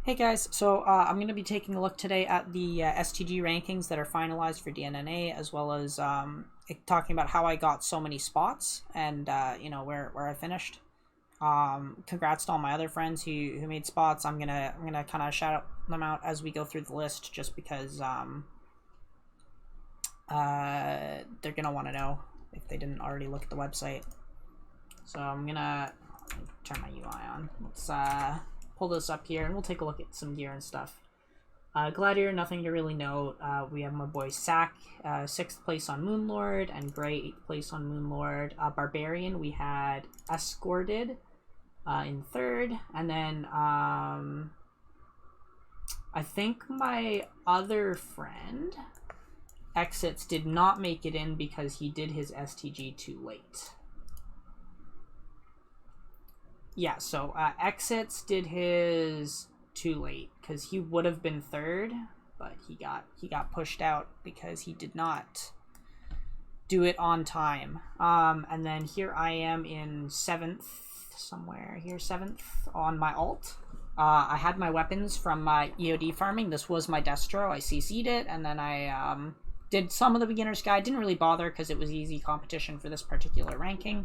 Hey guys, so I'm going to be taking a look today at the STG rankings that are finalized for DNNA, as well as talking about how I got so many spots and where I finished. Congrats to all my other friends who made spots. I'm gonna kind of shout them out as we go through the list, just because they're gonna want to know if they didn't already look at the website. So I'm gonna turn my UI on. Let's pull this up here and we'll take a look at some gear and stuff. Gladiator, nothing to really note. We have my boy Sack, 6th place on Moonlord, and Gray, 8th place on Moonlord. Barbarian, we had Escorted in 3rd, and then I think my other friend, Exits, did not make it in because he did his STG too late. Yeah, so Exits did his too late because he would have been 3rd, but he got pushed out because he did not do it on time. And then here I am in 7th, somewhere here, 7th on my alt. I had my weapons from my EOD farming. This was my destro. I CC'd it, and then I did some of the beginner's guide. Didn't really bother because it was easy competition for this particular ranking.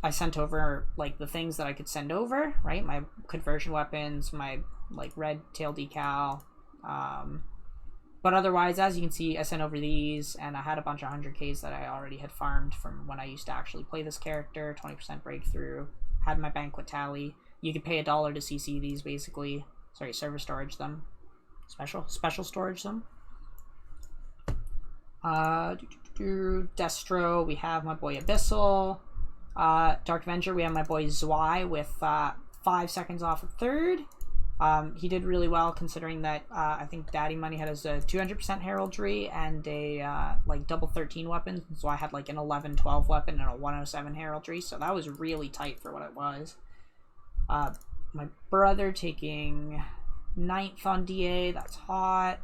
I sent over like the things that I could send over, right? My conversion weapons, my like red tail decal. But otherwise, as you can see, I sent over these, and I had a bunch of 100Ks that I already had farmed from when I used to actually play this character. 20% breakthrough. Had my banquet tally. You could pay $1 to CC these, basically. Sorry, server storage them. Special storage them. Destro, we have my boy Abyssal. Dark Avenger, we have my boy Zwei with 5 seconds off of 3rd. He did really well considering that I think Daddy Money had his 200% heraldry and a like double 13 weapons, so I had like an 11-12 weapon and a 107 heraldry, so that was really tight for what it was. My brother taking 9th on DA, that's hot.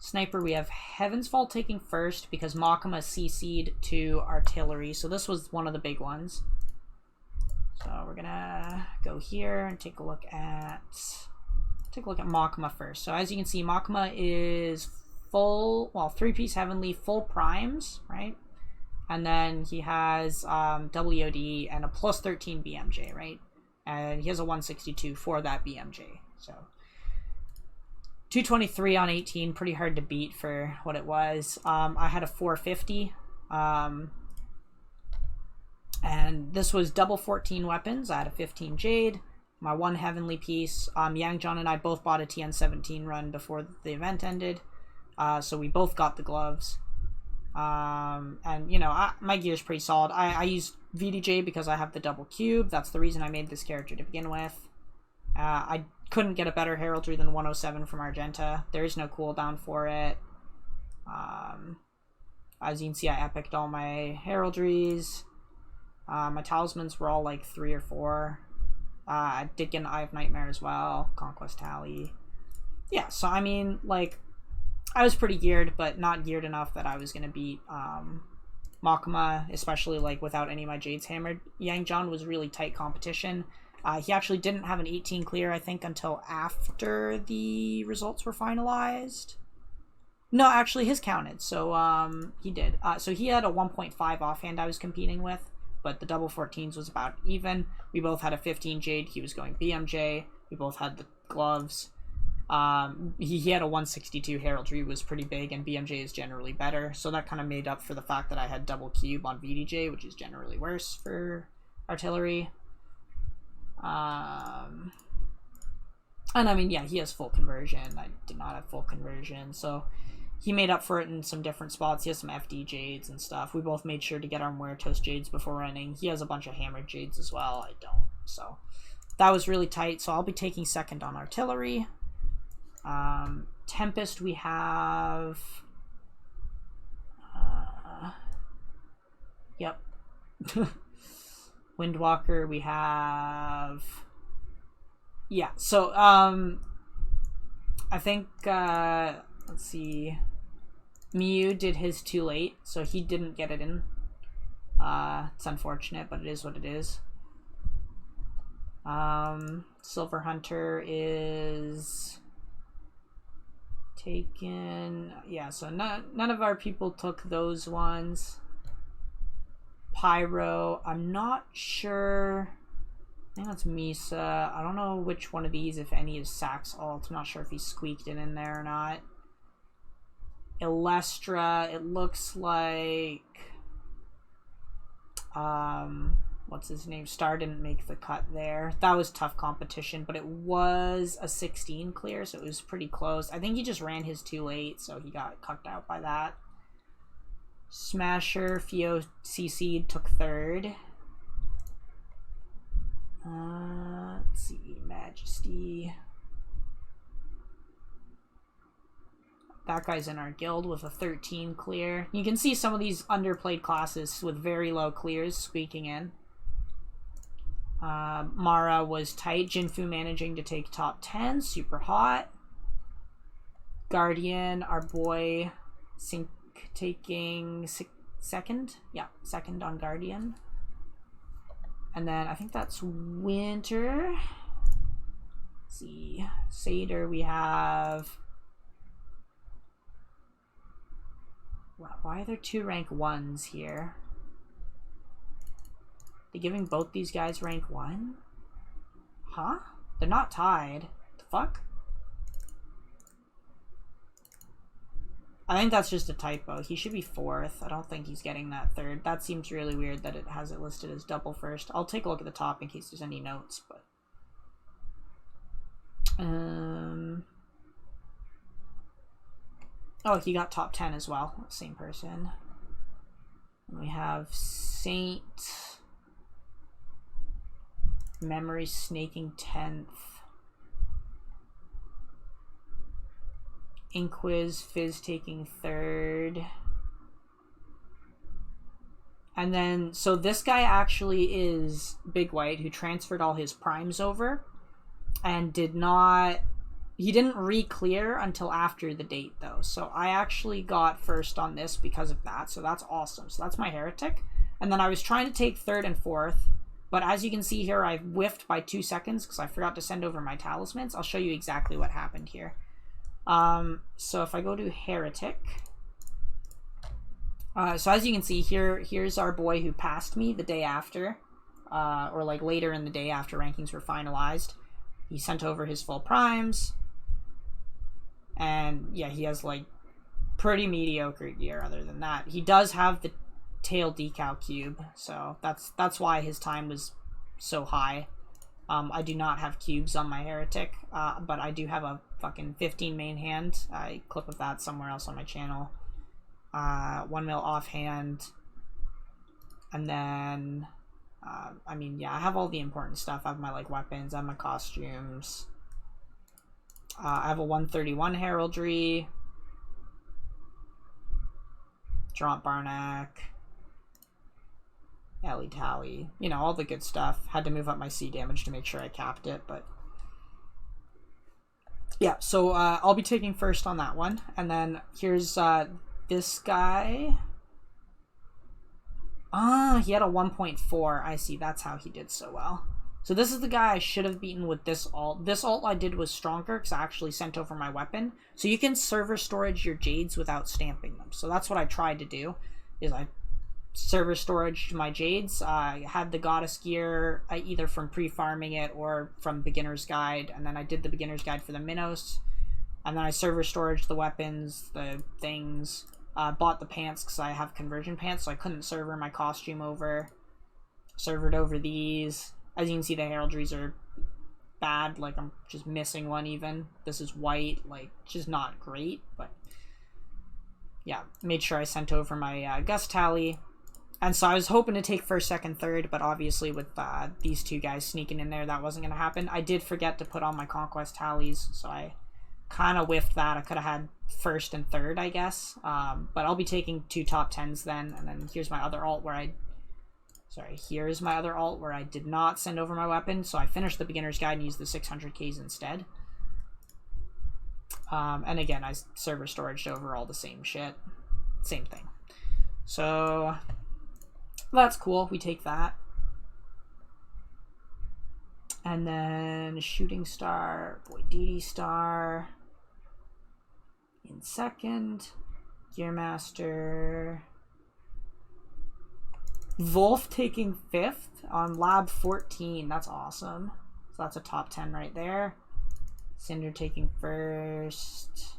Sniper, we have Heaven's Fall taking 1st because Makama CC'd to Artillery, so this was one of the big ones. So we're gonna go here and take a look at Makama first. So as you can see, Makama is full, well, 3-piece Heavenly, full primes, right? And then he has double EOD and a plus 13 BMJ, right? And he has a 162 for that BMJ, so 223 on 18, pretty hard to beat for what it was. I had a 450, and this was double 14 weapons. I had a 15 Jade, my 1 Heavenly piece. Yang John and I both bought a TN17 run before the event ended, so we both got the gloves. And, you know, my gear's pretty solid. I use VDJ because I have the double cube. That's the reason I made this character to begin with. I couldn't get a better heraldry than 107 from Argenta. There is no cooldown for it. As you can see, I epicked all my heraldries. My talismans were all like 3 or 4. I did get an Eye of Nightmare as well. Conquest Tally. Yeah, so I mean, like, I was pretty geared, but not geared enough that I was going to beat Makama, especially like without any of my Jades hammered. Yang John was really tight competition. He actually didn't have an 18 clear, I think, until after the results were finalized. No, actually, his counted, so he did. So he had a 1.5 offhand I was competing with, but the double 14s was about even. We both had a 15 Jade. He was going BMJ. We both had the gloves. He had a 162 heraldry, was pretty big, and BMJ is generally better, so that kind of made up for the fact that I had double cube on VDJ, which is generally worse for artillery. And I mean, yeah, he has full conversion. I did not have full conversion, so he made up for it in some different spots. He has some FD Jades and stuff. We both made sure to get our Muertos Jades before running. He has a bunch of hammered Jades as well. I don't, so that was really tight. So I'll be taking 2nd on artillery. Tempest, we have yep. Windwalker, we have, yeah, so I think let's see, Miu did his too late, so he didn't get it in. It's unfortunate, but it is what it is. Silver Hunter is taken. Yeah, so none of our people took those ones. Pyro, I'm not sure. I think that's Misa. I don't know which one of these, if any, is Sax alt. I'm not sure if he squeaked it in there or not. Ilestra, it looks like what's his name? Star didn't make the cut there. That was tough competition, but it was a 16 clear, so it was pretty close. I think he just ran his too late, so he got cucked out by that. Smasher, Fio CC took third. Let's see, Majesty. That guy's in our guild with a 13 clear. You can see some of these underplayed classes with very low clears squeaking in. Mara was tight. Jinfu managing to take top 10. Super hot. Guardian, our boy, Sync taking second. Yeah, second on Guardian. And then I think that's Winter. Let's see. Seder, we have... Why are there 2 rank 1s here? They're giving both these guys rank 1? Huh? They're not tied. The fuck? I think that's just a typo. He should be 4th. I don't think he's getting that 3rd. That seems really weird that it has it listed as double first. I'll take a look at the top in case there's any notes, but... Oh, he got top 10 as well. Same person. And we have Saint... Memory snaking 10th. Inquiz, Fizz taking 3rd. And then, so this guy actually is Big White, who transferred all his primes over and did not... He didn't re-clear until after the date, though. So I actually got first on this because of that. So that's awesome. So that's my Heretic. And then I was trying to take 3rd and 4th. But as you can see here, I whiffed by 2 seconds because I forgot to send over my talismans. I'll show you exactly what happened here. So if I go to Heretic... so as you can see here, here's our boy who passed me the day after. Or like later in the day after rankings were finalized. He sent over his full primes. And yeah, he has like pretty mediocre gear other than that. He does have the tail decal cube, so that's why his time was so high. I do not have cubes on my Heretic, but I do have a fucking 15 main hand. I clip of that somewhere else on my channel. 1 mil offhand. And then, I mean, yeah, I have all the important stuff. I have my like weapons, I have my costumes. I have a 131 heraldry. Drop Barnack. Ellie Tally. You know, all the good stuff. Had to move up my C damage to make sure I capped it, but... Yeah, so I'll be taking first on that one. And then here's this guy. He had a 1.4. I see, that's how he did so well. So this is the guy I should have beaten with this ult. This ult I did was stronger because I actually sent over my weapon. So you can server storage your Jades without stamping them. So that's what I tried to do, is I server storage my Jades. I had the Goddess gear either from pre-farming it or from Beginner's Guide. And then I did the Beginner's Guide for the Minos. And then I server storage the weapons, the things. Bought the pants because I have conversion pants, so I couldn't server my costume over. Servered over these. As you can see, the heraldries are bad. Like, I'm just missing one even. This is white. Like, just not great. But, yeah. Made sure I sent over my Gus tally. And so I was hoping to take first, second, third. But obviously with these two guys sneaking in there, that wasn't going to happen. I did forget to put on my Conquest tallies. So I kind of whiffed that. I could have had first and third, I guess. But I'll be taking 2 top 10s then. And then here's my other alt where here's my other alt where I did not send over my weapon, so I finished the Beginner's Guide and used the 600Ks instead. And again, I server storaged over all the same shit. Same thing. So, that's cool. We take that. And then Shooting Star, Boydidi Star in second. Gearmaster. Wolf taking 5th on Lab 14. That's awesome. So that's a top 10 right there. Cinder taking 1st.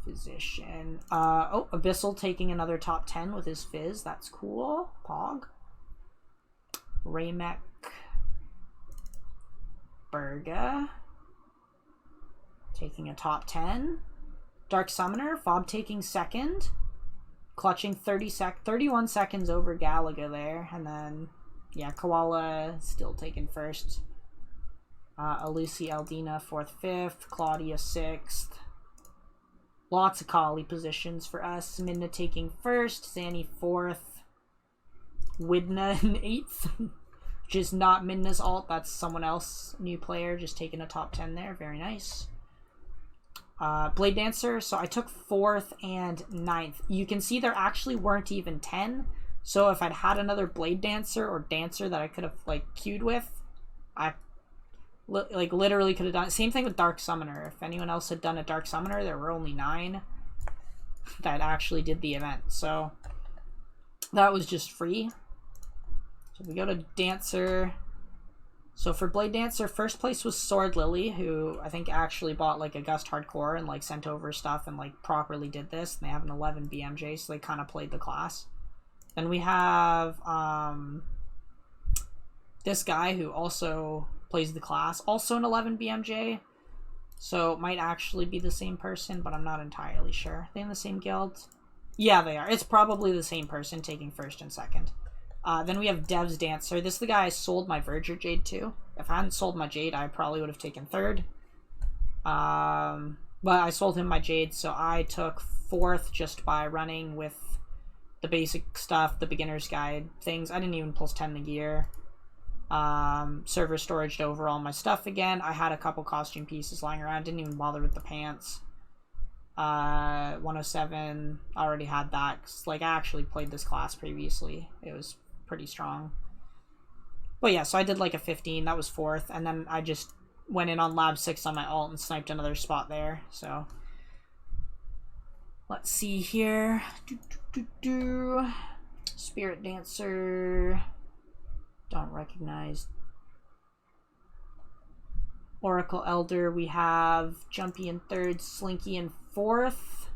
Physician. Oh, Abyssal taking another top 10 with his Fizz. That's cool. Pog. Raymek. Berga. Taking a top 10. Dark Summoner. Fob taking 2nd. Clutching 31 seconds over Galaga there. And then, yeah, Koala still taking 1st. Alusi Eldina 4th, 5th. Claudia 6th. Lots of Kali positions for us. Midna taking 1st. Zanny 4th. Widna in 8th. Which is not Midna's alt. That's someone else. New player just taking a top 10 there. Very nice. Blade Dancer. So I took 4th and 9th. You can see there actually weren't even 10. So if I'd had another Blade Dancer or Dancer that I could have like queued with, I like literally could have done it. Same thing with Dark Summoner. If anyone else had done a Dark Summoner, there were only 9 that actually did the event. So that was just free. So we go to Dancer. So for Blade Dancer, first place was Sword Lily, who I think actually bought like a Gust Hardcore and like sent over stuff and like properly did this. And they have an 11 BMJ, so they kind of played the class. Then we have this guy who also plays the class, also an 11 BMJ, so it might actually be the same person, but I'm not entirely sure. Are they in the same guild? Yeah, they are. It's probably the same person taking 1st and 2nd. Then we have Dev's Dancer. This is the guy I sold my Verger Jade to. If I hadn't sold my Jade, I probably would have taken 3rd. But I sold him my Jade, so I took 4th just by running with the basic stuff, the beginner's guide things. I didn't even plus 10 the gear. Server storaged over all my stuff again. I had a couple costume pieces lying around. Didn't even bother with the pants. 107. Already had that. 'Cause, like, I actually played this class previously. It was pretty strong. But yeah, so I did like a 15. That was 4th. And then I just went in on Lab 6 on my alt and sniped another spot there. So let's see here. Spirit Dancer. Don't recognize. Oracle Elder. We have Jumpy in 3rd, Slinky in 4th.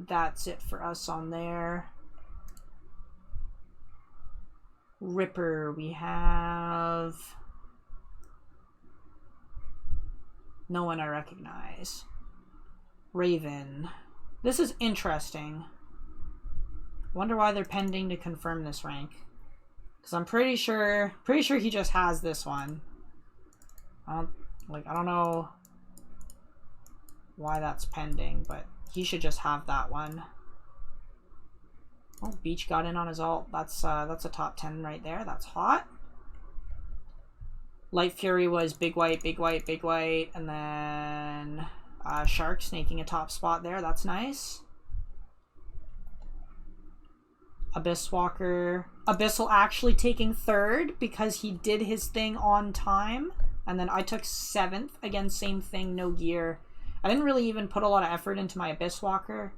That's it for us on there. Ripper. We have no one I recognize. Raven. This is interesting. Wonder why they're pending to confirm this rank. Because I'm pretty sure he just has this one. I don't know why that's pending, but he should just have that one. Oh, Beach got in on his ult. That's a top 10 right there. That's hot. Light Fury was big white, big white, big white, and then Shark snaking a top spot there. That's nice. Abyss Walker. Abyssal actually taking 3rd because he did his thing on time. And then I took 7th. Again, same thing, no gear. I didn't really even put a lot of effort into my Abyss Walker.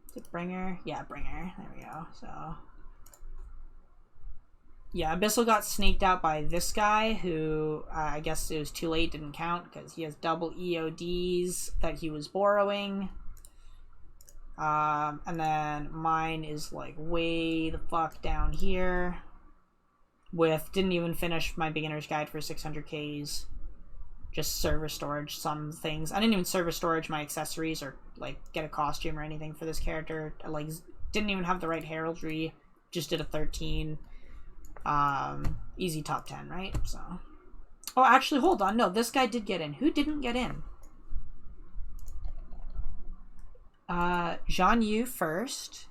Is it Bringer? Yeah, Bringer. There we go. So yeah, Abyssal got snaked out by this guy who I guess it was too late, didn't count because he has double EODs that he was borrowing. And then mine is like way the fuck down here with didn't even finish my beginner's guide for 600Ks. Just server storage some things. I didn't even server storage my accessories or like get a costume or anything for this character. I like didn't even have the right heraldry. Just did a 13. Easy top 10, right? So, oh, actually, hold on. No, this guy did get in. Who didn't get in? Jean Yu first.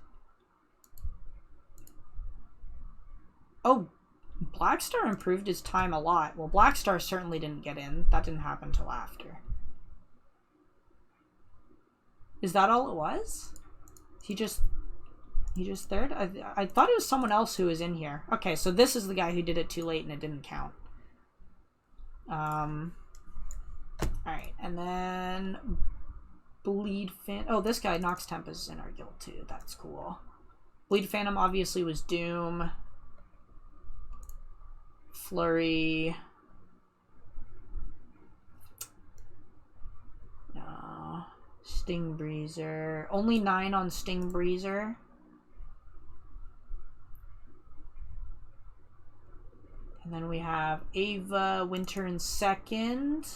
Oh, Blackstar improved his time a lot. Well, Blackstar certainly didn't get in. That didn't happen till after. Is that all it was? He just third? I thought it was someone else who was in here. Okay, so this is the guy who did it too late and it didn't count. Alright, and then Bleed Phantom. Oh, this guy, Nox Tempest, is in our guild too. That's cool. Bleed Phantom obviously was Doom. Flurry. No. Sting Breezer. Only 9 on Sting Breezer. And then we have Ava, Winter in second.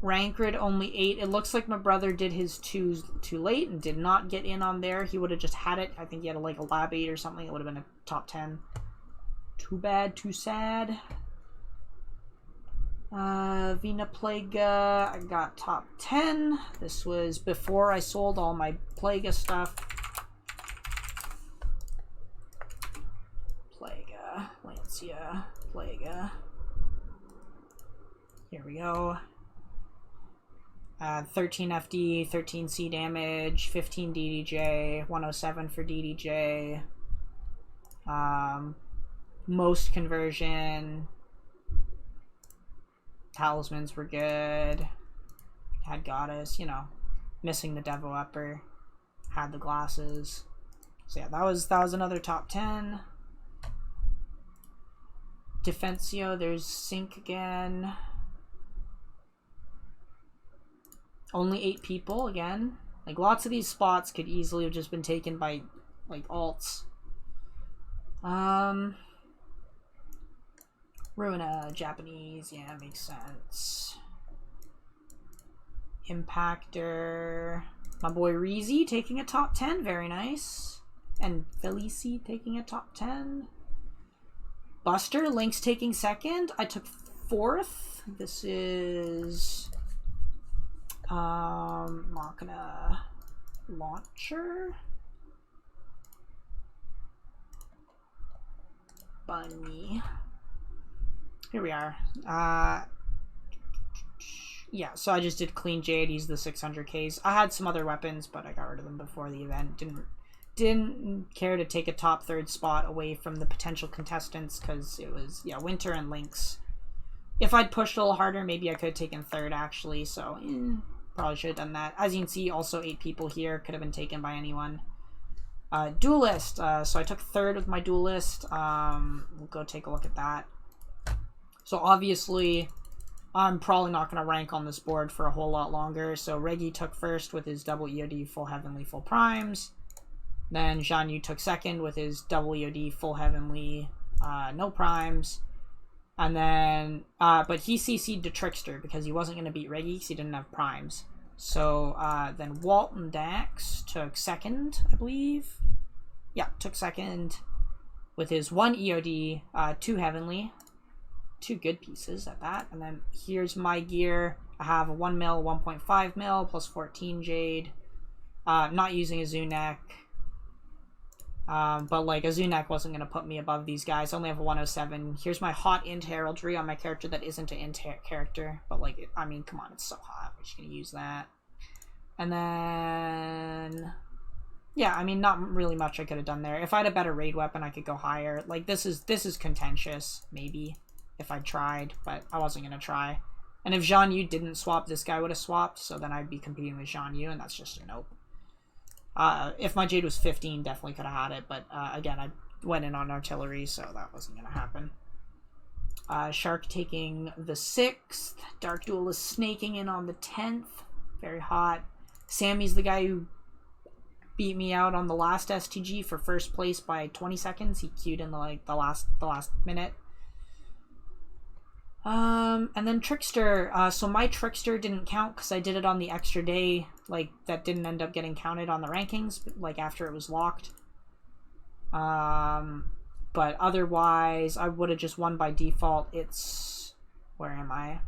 Ranked only 8. It looks like my brother did his too late and did not get in on there. He would have just had it. I think he had like a lab 8 or something. It would have been a top 10. Too bad, too sad. Vina Plaga, I got top 10. This was before I sold all my Plaga stuff. Plaga, Lancia, Plaga. Here we go. 13 FD, 13 C damage, 15 DDJ, 107 for DDJ. Most conversion. Talismans were good. Had Goddess, you know, missing the Devo Upper. Had the glasses. So yeah, that was another top 10. Defensio, there's Sync again. Only 8 people again. Like, lots of these spots could easily have just been taken by, like, alts. Ruina, Japanese, yeah, makes sense. Impactor. My boy Reezy taking a top 10, very nice. And Felici taking a top 10. Buster, Link's taking second. I took 4th. This is... Machina Launcher. Bunny. Here we are. Yeah, so I just did clean Jade, used the 600Ks. I had some other weapons, but I got rid of them before the event. Didn't care to take a top 3rd spot away from the potential contestants because it was, yeah, Winter and Lynx. If I'd pushed a little harder, maybe I could have taken 3rd actually, so probably should have done that. As you can see, also 8 people here, could have been taken by anyone. Duelist, so I took 3rd with my Duelist. We'll go take a look at that. So obviously, I'm probably not going to rank on this board for a whole lot longer. So Reggie took 1st with his double EOD, full Heavenly, full Primes. Then Jean Yu took 2nd with his double EOD, full Heavenly, no Primes. And then, but he CC'd to Trickster because he wasn't going to beat Reggie because he didn't have Primes. So then Walton Dax took 2nd, I believe. Yeah, took 2nd with his 1 EOD, 2 Heavenly. 2 good pieces at that. And then here's my gear. I have a 1 mil, 1.5 mil, plus 14 Jade. Not using a Zunek. But like a Zunek wasn't going to put me above these guys. I only have a 107. Here's my hot int heraldry on my character that isn't an int character. But like, I mean, come on, it's so hot. We're just going to use that. And then... yeah, I mean, not really much I could have done there. If I had a better raid weapon, I could go higher. Like, this is contentious, maybe. If I tried, but I wasn't going to try. And if Jean Yu didn't swap, this guy would have swapped, so then I'd be competing with Jean Yu, and that's just a nope. If my Jade was 15, definitely could have had it, but again, I went in on artillery, so that wasn't going to happen. Shark taking the 6th. Dark Duelist snaking in on the 10th. Very hot. Sammy's the guy who beat me out on the last STG for 1st place by 20 seconds. He queued in the last minute. And then Trickster, so my Trickster didn't count because I did it on the extra day, like, that didn't end up getting counted on the rankings, like, after it was locked. But otherwise, I would have just won by default. It's... where am I?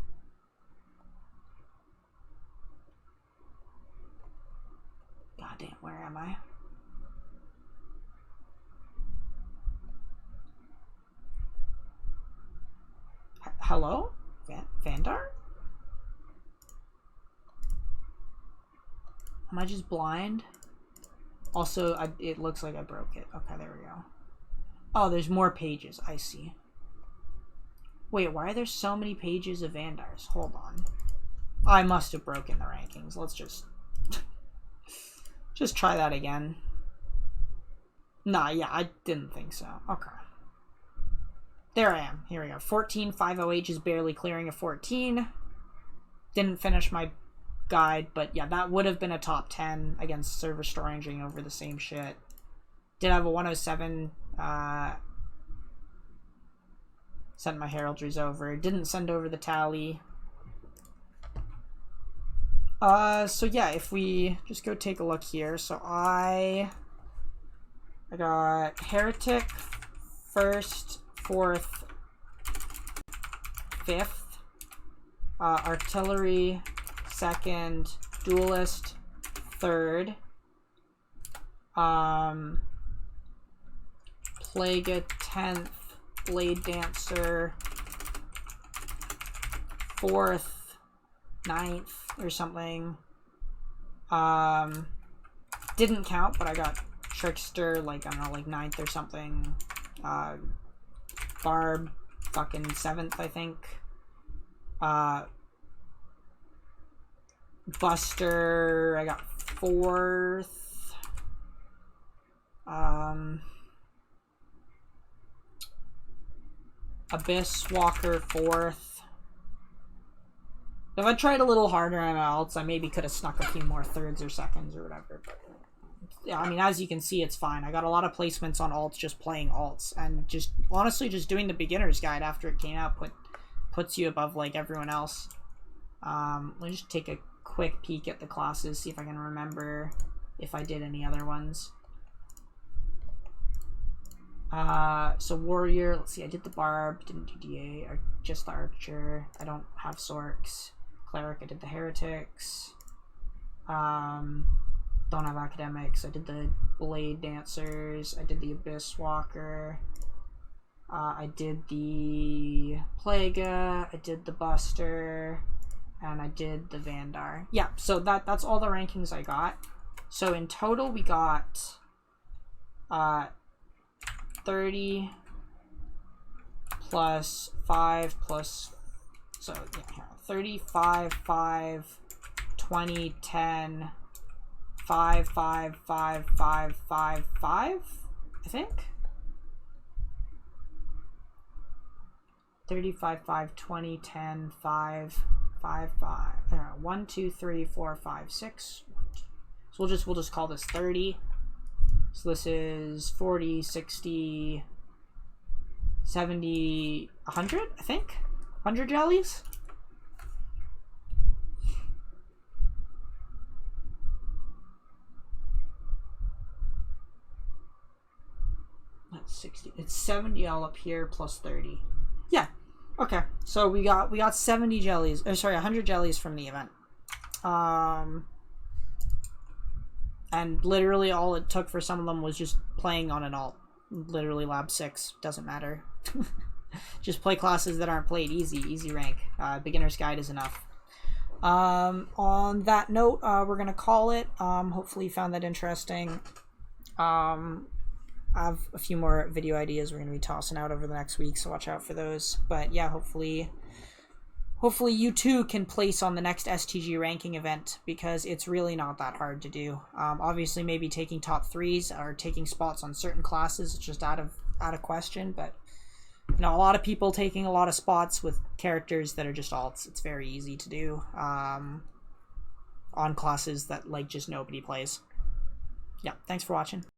God damn, where am I? hello? Vandar? Am I just blind? Also, it looks like I broke it. Okay, there we go. Oh, there's more pages. I see. Wait, why are there so many pages of Vandars? Hold on. I must have broken the rankings. Let's just... just try that again. Nah, yeah, I didn't think so. Okay. There I am. Here we go. 14,508 is barely clearing a 14. Didn't finish my guide, but yeah, that would have been a top 10 against server store ranging over the same shit. Did have a 107. Sent my heraldries over. Didn't send over the tally. So yeah, if we just go take a look here. So I got Heretic first, fourth, fifth, Artillery second, Duelist third, Plaga 10th, Blade Dancer fourth, 9th or something. Didn't count, but I got Trickster like, I don't know, like 9th or something. Barb fucking 7th, I think. Buster, I got 4th. Abyss Walker 4th. If I tried a little harder on alts, I maybe could have snuck a few more 3rds or 2nds or whatever. But yeah, I mean, as you can see, it's fine. I got a lot of placements on alts just playing alts, and just honestly just doing the beginner's guide after it came out puts you above like everyone else. Let me just take a quick peek at the classes, see if I can remember if I did any other ones. So Warrior, let's see, I did the Barb, didn't do DA, or just the Archer. I don't have Sorks. Cleric, I did the Heretics. Don't have Academics. I did the Blade Dancers. I did the Abyss Walker. I did the Plaga. I did the Buster. And I did the Vandar. Yeah, so that's all the rankings I got. So in total we got 30 plus 5 plus, so yeah, 35, 5, 20, 10, 5, 5, 5, 5, 5, 5, I think. 35, 5, 20, 10, 5, 5, 5, 1, 2, 3, 4, 5, 6. So we'll just call this 30. So this is 40, 60, 70, 100, I think? 100 jellies? That's 60. It's 70 all up here plus 30. Yeah. Okay. So we got 70 jellies. Or sorry, 100 jellies from the event. And literally all it took for some of them was just playing on an alt. Literally lab 6, doesn't matter. Just play classes that aren't played. Easy rank. Beginner's guide is enough. On that note, we're gonna call it. Hopefully you found that interesting. I have a few more video ideas we're gonna be tossing out over the next week, so watch out for those. But yeah, hopefully you too can place on the next STG ranking event, because it's really not that hard to do. Obviously maybe taking top 3s or taking spots on certain classes is just out of question, but you know, a lot of people taking a lot of spots with characters that are just alts. It's very easy to do on classes that like just nobody plays. Yeah, thanks for watching.